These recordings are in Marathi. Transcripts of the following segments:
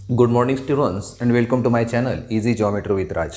Good morning students and welcome to my channel Easy Geometry with Raj.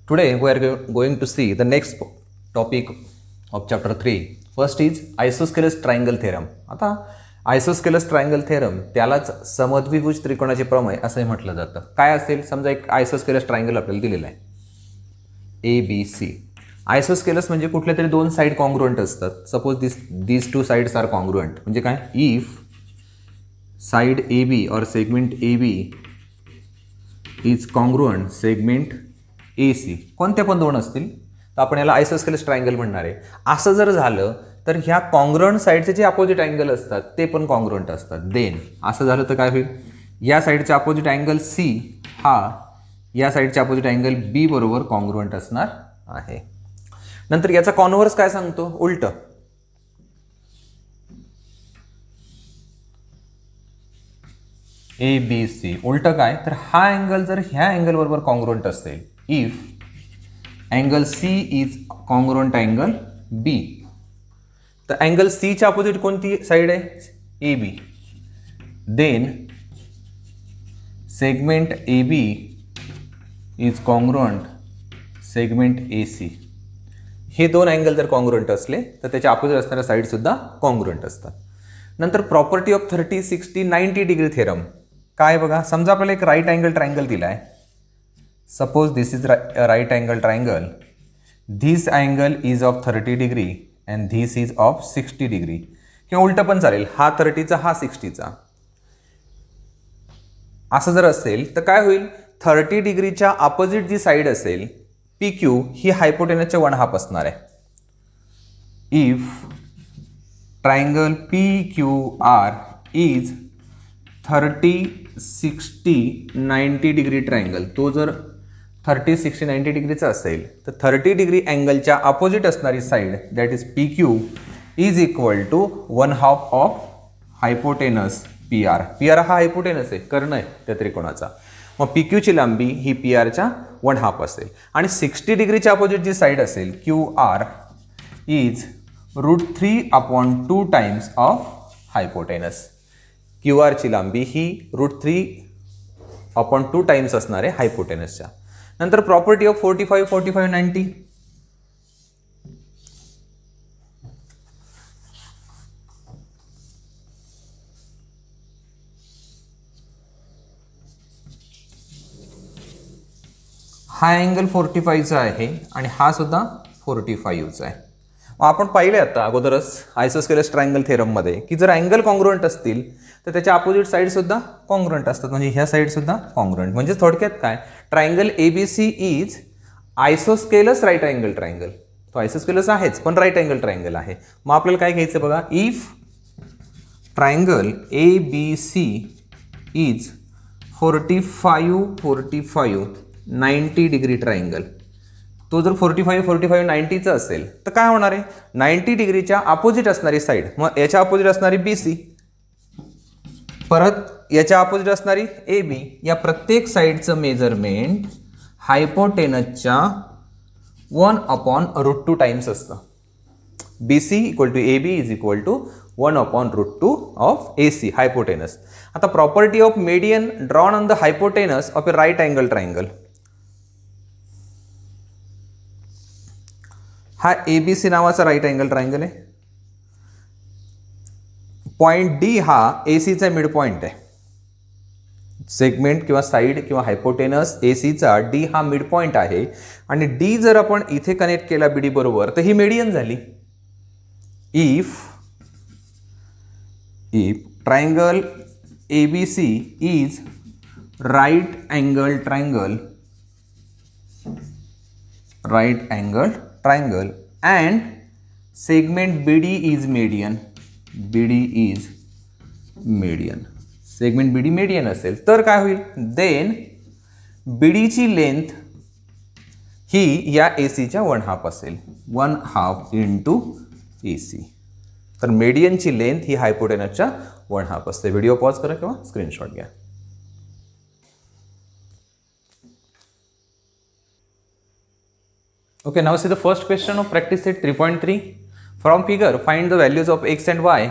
Today we are going to see the next topic of chapter 3. First is isosceles triangle theorem. आता isosceles triangle theorem त्यालाच समद्विभुज त्रिकोणाचे प्रमेय असे म्हटलं जातं. काय असेल समजा एक isosceles triangle आपल्याला दिलेला आहे ABC. Isosceles म्हणजे कुठले तरी दोन साइड कॉन्ग्रुएंट असतात. Suppose these two sides are congruent. म्हणजे काय if side AB or segment AB is congruent segment AC कोणते पण दोन असतील तर आपण याला आयसोस्केलेस ट्रायंगल म्हणणार आहे. असं जर झालं तर ह्या कॉन्ग्रुएंट साइडचे जे अपोजिट अँगल असतात ते पण कॉन्ग्रुएंट असतात. देन असं झालं तर काय होईल, या साइडचा अपोजिट अँगल C हा या साइडचा अपोजिट अँगल B बरोबर कॉन्ग्रुएंट असणार आहे. नंतर याचा कॉन्व्हर्स काय सांगतो, उलट. ABC उलट काय तर हा अँगल जर ह्या अँगल बरोबर कॉन्ग्रुएंट असेल, if angle C is congruent angle B, तर अँगल C च्या अपोजिट कोणती साइड आहे, AB. Then segment AB is congruent segment AC. हे दोन अँगल जर कॉन्ग्रुएंट असले तर त्याच्या अपोजिट असणाऱ्या साइड सुद्धा कॉन्ग्रुएंट असतात. नंतर प्रॉपर्टी ऑफ 30, 60, 90 डिग्री थेरम काय बघा, समजा आपल्याला एक राईट अँगल ट्रायंगल दिला आहे. Suppose this is right angle triangle, this angle is of 30 degree and this is of 60 degree, किंवा उलट पण चालेल, हा 30चा हा 60चा. असं जर असेल तर काय होईल, 30 डिग्रीच्या अपोजिट जी साईड असेल PQ ही हायपोटेनसच्या 1/2 असणार आहे. If triangle PQR is 30, 60, 90 degree triangle, तो जर 30, 60, 90 डिग्रीचा असेल तर 30 डिग्री अँगलच्या अपोजिट असणारी side that is PQ is equal to 1/2 of hypotenuse PR. PR हा हायपोटेनस आहे, कर्ण आहे त्या त्रिकोणाचा. मग PQ ची लांबी ही PR च्या 1/2 असेल. आणि 60 डिग्रीच्या अपोजिट जी साइड असेल QR is √3/2 times of hypotenuse. QR ची लांबी ही √3/2 टाइम्स असणार आहे हायपोटेनसच्या. नंतर प्रॉपर्टी ऑफ 45, 45, 90. हा अँगल 45चा आहे आणि हा सुद्धा 45चा आहे. आपण पाहिले आता अगोदरच आयसोस्केलेस ट्रायंगल थेरम मध्ये की जर अँगल कॉन्ग्रुएंट असतील तर त्याच्या अपोजिट साइड सुद्धा कॉन्ग्रुएंट असतात. म्हणजे ह्या साइड सुद्धा कॉन्ग्रुएंट. म्हणजे थोडक्यात काय, triangle ABC is isosceles right angle triangle. तो आयसोस्केलेस आहेच पण राईट अँगल ट्रायंगल आहे. मग आपल्याला काय घ्यायचं बघा, if triangle ABC is 45, 45, 90 degree triangle, तो जर 45, 45, 90चा असेल तर काय होणार आहे, 90 डिग्रीच्या अपोजिट असणारी साइड, मग याच्या अपोजिट असणारी BC, परत याच्या अपोजिट असणारी AB, या प्रत्येक साइडचं मेजरमेंट हायपोटेनसच्या 1/√2 टाइम्स असतं. BC equal to AB is equal to 1/√2 of AC hypotenuse. आता property of median drawn on the hypotenuse of a right angle triangle. हा ABC नावाचा राईट अँगल ट्रायंगल आहे. पॉइंट D हा AC मिड पॉइंट आहे. सेगमेंट किंवा साइड किंवा हायपोटेनस ACचा D हा मिड पॉइंट आहे. आणि D जर आपण इथे कनेक्ट केला BD बरोबर तर ही मीडियन झाली. If triangle ABC is right angle triangle and segment BD is median. Segment BD median असेल तर काय होईल, देन BD ची लेंथ ही या AC च्या 1/2 असेल, 1/2 इंटू AC. तर मीडियनची लेंथ ही हायपोटेनसच्या 1/2 असते. व्हिडिओ पॉज करा किंवा स्क्रीनशॉट घ्या. Okay, now see the first question of practice set 3.3. From figure find the values of x and y,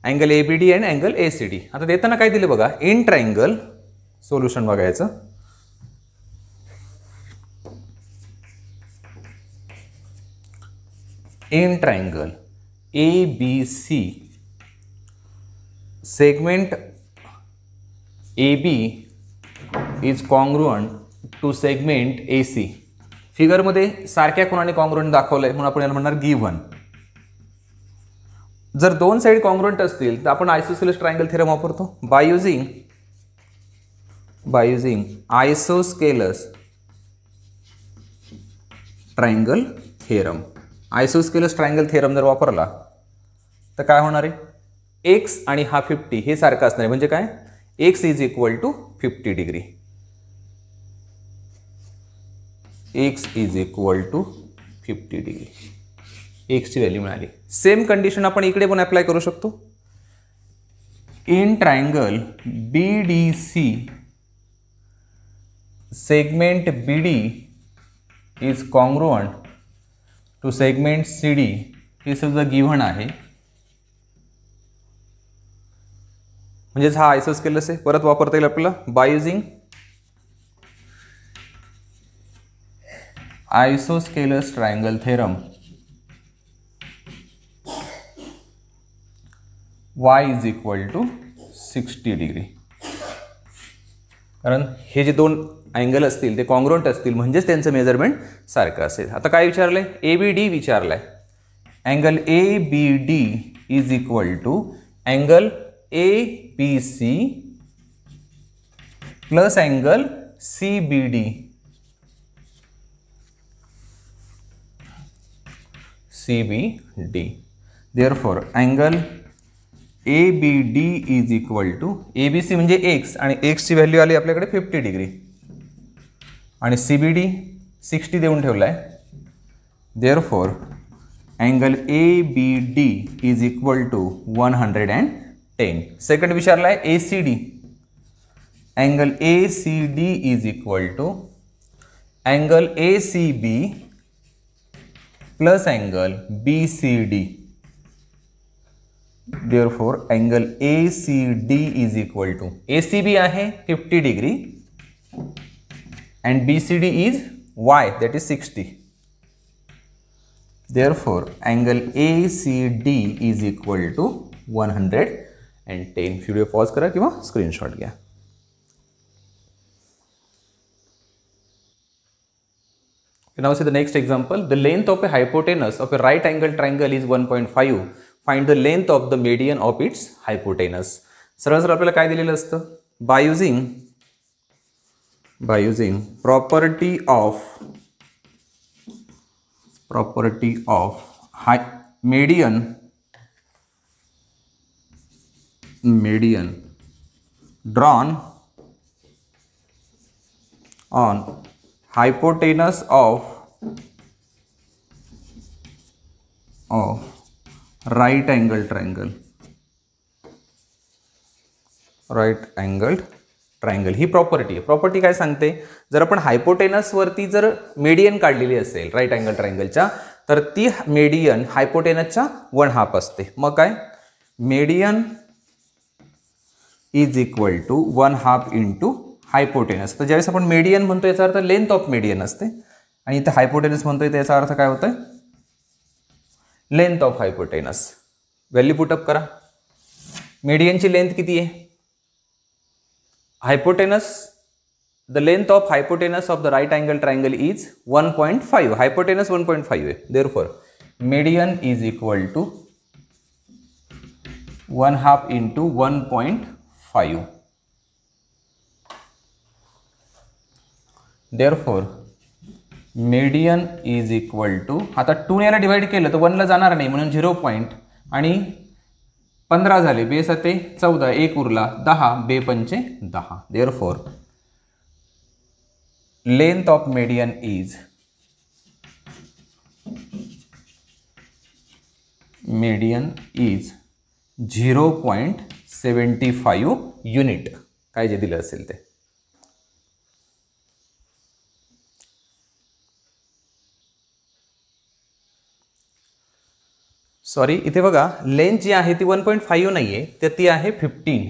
angle ABD and angle ACD. आता देताना काय दिले बघा, इन ट्रायंगल सोल्युशन बघायचं. In triangle ABC segment AB is congruent to segment AC. फिगरमध्ये सारख्या कोणाने कॉन्ग्रुएंट दाखवलंय म्हणून आपण याला म्हणणार गिव्हन. जर दोन साइड कॉन्ग्रुएंट असतील तर आपण आयसोस्केलस ट्रायंगल थेरम वापरतो. By using isosceles triangle theorem. Isosceles triangle theorem जर वापरला तर काय होणार आहे, एक्स आणि हा 50 हे सारखं असणार आहे. म्हणजे काय, X is equal to 50 degree. X is equal to 50 degree. एक्सची व्हॅल्यू मिळाली. सेम कंडिशन आपण इकडे पण अप्लाय करू शकतो. In triangle BDC segment BD is congruent to segment CD. हे सुद्धा गिव्हन आहे. म्हणजेच हा आयसोस्केलस आहे. परत वापरता येईल आपल्याला by using isosceles triangle theorem. Y is equal to 60 degree. कारण हे जे दोन अँगल असतील ते कॉन्ग्रुएंट असतील म्हणजेच त्यांचं मेजरमेंट सारखं असेल. आता काय विचारलंय, ABD विचारलंय. Angle ABD is equal to angle ABC plus angle CBD. Therefore angle ABD is equal to ABC म्हणजे x आणि x ची व्हॅल्यू आली आपल्याकडे 50 डिग्री आणि CBD 60 देऊन ठेवलाय. Therefore angle ABD is equal to 110. Second विचारलाय ACD. Angle ACD is equal to angle ACB plus angle BCD. Therefore angle ACD is equal to ACB आहे 50 degree and BCD is Y, that is 60. Therefore angle ACD is equal to 110. Video pause करा किंवा स्क्रीनशॉट घ्या. Now see the next example. The length of a hypotenuse of a right angle triangle is 1.5. Find the length of the median of its hypotenuse. सरळ सरळ आपल्याला काय दिलेलं असतं, by using property of median drawn on hypotenuse of right angle triangle. He property काय सांगते, जर आपण हायपोटेनस वरती जर मीडियन काढलेली असेल राईट अँगल ट्रायंगलच्या तर ती मीडियन हायपोटेनसच्या 1/2 असते. मग काय, median is equal to 1/2 into hypotenuse. तर ज्यावेळेस आपण मीडियन म्हणतो याचा अर्थ लेंथ ऑफ मीडियन असते आणि इथे हायपोटेनस म्हणतोय त्याचा अर्थ काय होतोय, length of hypotenuse. Value put up करा. मीडियनची लेंथ किती आहे, hypotenuse, the length of hypotenuse of the right angle triangle is 1.5. hypotenuse 1.5 है. Therefore median is equal to 1/2 into 1.5. Therefore median is equal to, आता 2 याला डिवाइड केलं तर 1 ला जाणार नाही म्हणून 0 पॉइंट आणि 15 झाले, 2 7 14, 1 उरला 10, 2 5 10. Therefore length of median is 0.75 unit. काय जे दिलं असेल ते. सॉरी, इथे बघा लेंथ जी आहे ती 1.5 नाही आहे तर ती आहे 15.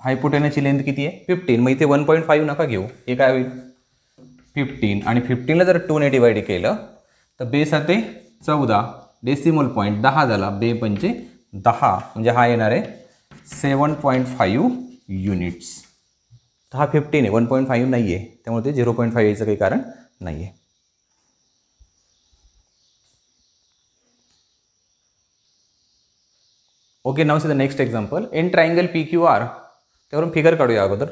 हायपोटेनसची लेंथ किती आहे 15, मग इथे 1.5 नका घेऊ, हे काय होईल 15 आणि 15ला जर 2ने डिवाइड केलं तर बेस ते 14, डेसिमल पॉईंट 10 झाला, 2 पंचे 10 म्हणजे हा येणार आहे 7.5 युनिट्स. तर हा 15 आहे, 1.5 नाही आहे, त्यामुळे ते 0.5 यायचं काही कारण नाही आहे. Okay, now see the next example. In triangle PQR, त्यावरून फिगर काढूया अगोदर.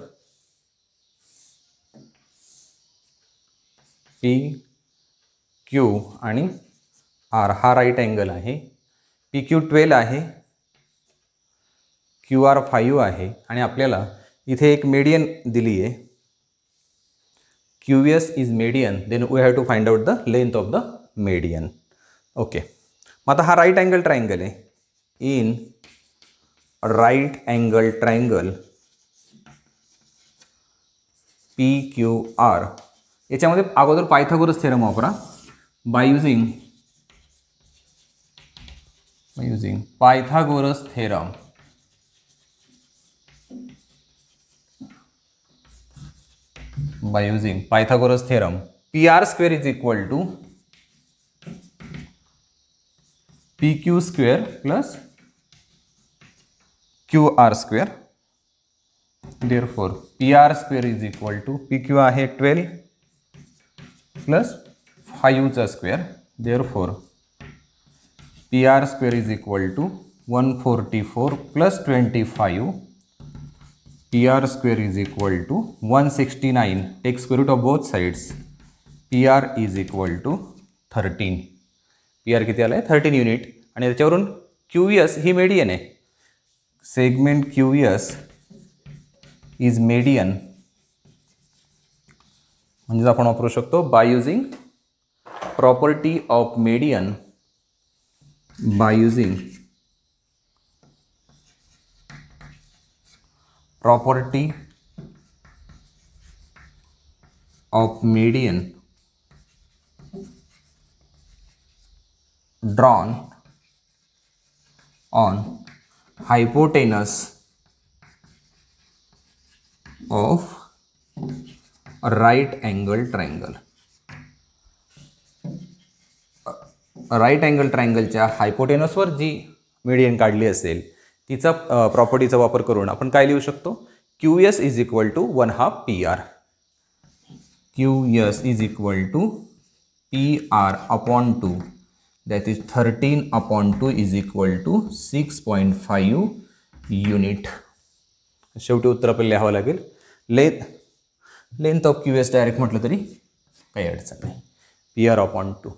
PQ आणि R हा राईट अँगल आहे, PQ 12 आहे, QR 5 आहे आणि आपल्याला इथे एक मीडियन दिली आहे. QS is median, then we have to find out the length of the median. Okay, मग आता हा राईट अँगल ट्रायंगल आहे. In right angle triangle PQR, याच्यामध्ये अगोदर पायथागोरस थेरम वापरा. By using Pythagoras theorem, PR square is equal to PQ square plus QR square. Therefore PR square is equal to PQ आहे 12 प्लस 5 चा square. Therefore PR square is equal to 144 plus 25. PR square is equal to 169. Take square root of both sides. PR is equal to 13. PR किती आलं आहे 13 युनिट. आणि त्याच्यावरून QS ही मेडियन आहे. सेगमेंट QS इज मेडियन, म्हणजे आपण वापरू शकतो by using property of median. By using property of median drawn on hypotenuse of right angle triangle. Right angle ट्रायंगलच्या हायपोटेनसवर जी मीडियन काढली असेल तिचा प्रॉपर्टीचा वापर करून आपण काय लिहू शकतो. QS is equal to 1/2 PR. QS is equal to PR upon 2, that is 13/2 is equal to 6.5 unit. शेवटी उत्तर आपल्याला लिहावं लागेल. लेंथ ऑफ QS डायरेक्ट म्हटलं तरी काही अडचण नाही. PR upon 2.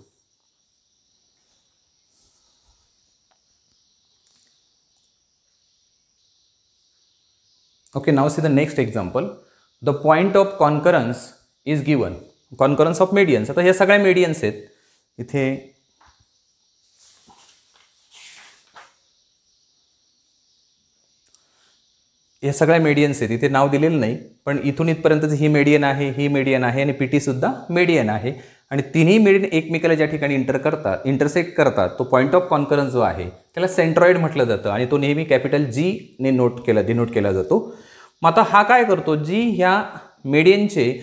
Okay, now see the next example. The point of concurrence is given. Concurrence of medians. आता हे सगळ्या मेडियन्स आहेत. इथे हे सगळ्या मेडियन्स आहेत. इथे नाव दिलेलं नाही, पण इथून इथपर्यंतच ही मेडियन आहे, ही मेडियन आहे आणि PT सुद्धा मेडियन आहे. आणि तिन्ही मेडियन एकमेकाला ज्या ठिकाणी इंटरसेक्ट करतात तो पॉईंट ऑफ कॉन्करन्स जो आहे त्याला सेंट्रॉइड म्हटलं जातं आणि तो नेहमी कॅपिटल G ने डिनोट केला जातो. मग आता हा काय करतो, जी ह्या मेडियनचे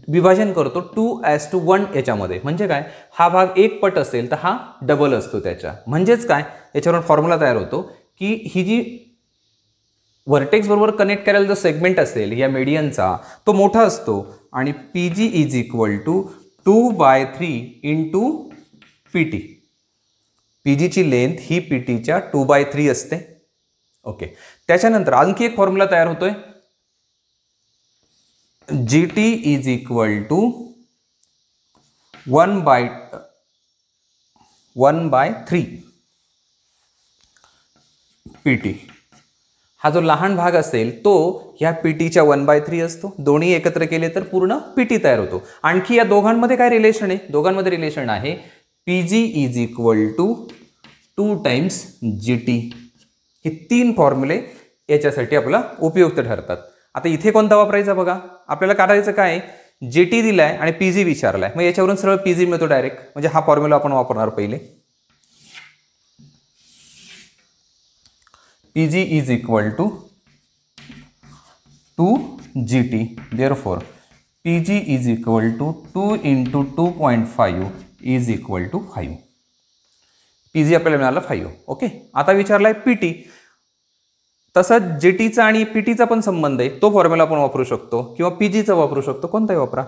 विभाजन करतो 2:1 याच्यामध्ये. म्हणजे काय, हा भाग एक पट असेल तर हा डबल असतो त्याच्या. म्हणजेच काय, याच्यावरून फॉर्म्युला तयार होतो की ही जी वर्टेक्स बरोबर कनेक्ट करायला जो सेगमेंट असेल या मीडियनचा तो मोठा असतो आणि PG is equal to 2/3 into PT. PGची लेंथ ही PTच्या 2/3 असते. ओके, त्याच्यानंतर आणखी एक फॉर्म्युला तयार होतोय. GT is equal to 1/3 PT. हा जो लहान भाग असेल तो ह्या PTच्या 1/3 असतो. दोन्ही एकत्र केले तर पूर्ण PT तयार होतो. आणखी या दोघांमध्ये काय रिलेशन आहे, दोघांमध्ये रिलेशन आहे PG is equal to 2 times GT. हे 3 फॉर्म्युले याच्यासाठी आपल्याला उपयुक्त ठरतात. आता इथे कोणता वापरायचा बघा, आपल्याला काढायचं काय, GT दिलाय आणि PG विचारलाय. मग याच्यावरून सरळ PG मिळतो डायरेक्ट. म्हणजे हा फॉर्म्युला आपण वापरणार पहिले. PG is equal to 2GT. Therefore PG is equal to 2 into 2.5 is equal to 5. PG आपल्याला मिळालं 5. ओके. आता विचारलाय PT. तसंच GTचा आणि PTचा पण संबंध आहे, तो फॉर्म्युला आपण वापरू शकतो किंवा PGचा वापरू शकतो, कोणताही वापरा.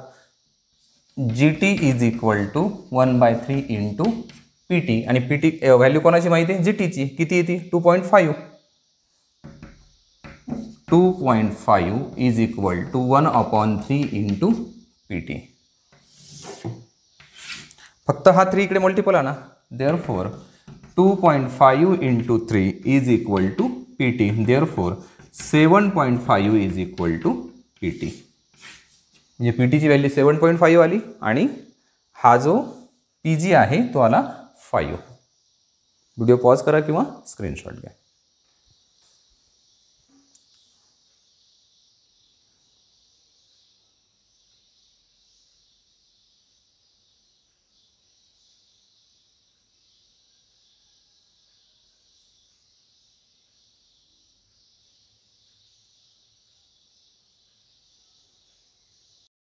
GT is equal to 1/3 into PT आणि PT व्हॅल्यू कोणाची माहिती आहे? GTची. किती येते? 2.5. 2.5 is equal to 1/3 into PT. फक्त हा 3 इकडे मल्टिपल आहे ना. Therefore 2.5 into 3 is equal to PT. Therefore 7.5 is equal to PT. म्हणजे PTची व्हॅल्यू 7.5 आली आणि हा जो PG आहे तो आला 5. व्हिडिओ पॉज करा किंवा स्क्रीनशॉट घ्या.